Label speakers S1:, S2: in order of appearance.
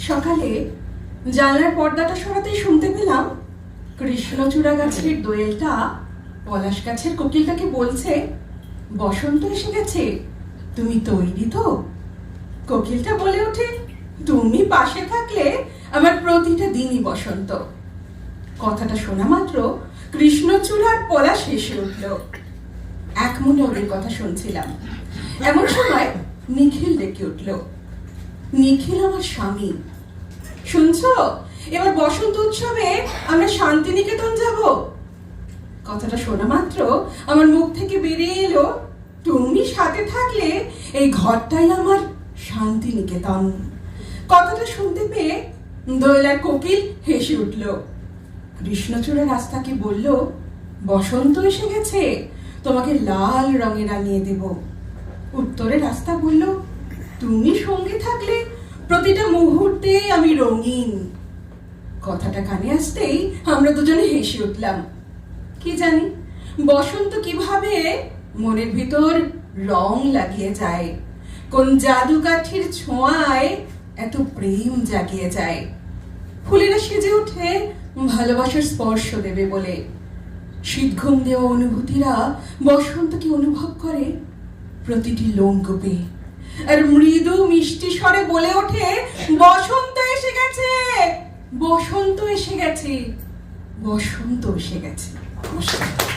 S1: সকালে জানলার পর্দাটা সরাতেই শুনতে পেলাম কৃষ্ণচূড়া গাছের দোয়েলটা পলাশ গাছের কোকিলটাকে বলছে, বসন্ত এসে গেছে, তুমি তৈরি তো? কোকিলটা বলে ওঠে, তুমি পাশে থাকলে আমার প্রতিটা দিনই বসন্ত। কথাটা শোনা মাত্র কৃষ্ণচূড়ার পলাশ হেসে উঠল। এক মনে ওদের কথা শুনছিলাম। এমন সময় নিখিল ডেকে উঠল। নিখিল আমার স্বামী। শুনছো, এবার বসন্ত উৎসবে আমরা শান্তিনিকেতন যাব। কথাটা শোনা মাত্র আমার মুখ থেকে বেরিয়ে এলো, তুমি সাথে থাকলে এই ঘরটাই আমার শান্তিনিকেতন। কথাটা শুনতে পেয়ে দোয়েলার কোকিল হেসে উঠল। কৃষ্ণচূড়া রাস্তাকে বলল, বসন্ত এসে গেছে, তোমাকে লাল রঙে রাঙিয়ে দেব। উত্তরে রাস্তা বলল, তুমি সঙ্গে থাকলে প্রতিটা মুহূর্তে আমি রঙিন। কথাটা কানে আসতেই আমরা দুজনে হেসে উঠলাম। কি জানি বসন্ত কিভাবে মনের ভিতর রং লাগিয়ে যায়, কোন জাদুকাঠির ছোঁয়ায় এত প্রেম জাগিয়ে যায়। ফুলেরা সেজে ওঠে ভালোবাসার স্পর্শ দেবে বলে। শীত ঘুম দেওয়া অনুভূতিরা বসন্তকে অনুভব করে প্রতিটি লোমকূপে, আর মৃদু মিষ্টি স্বরে বলে ওঠে, বসন্ত এসে গেছে, বসন্ত এসে গেছে, বসন্ত এসে গেছে। নমস্কার।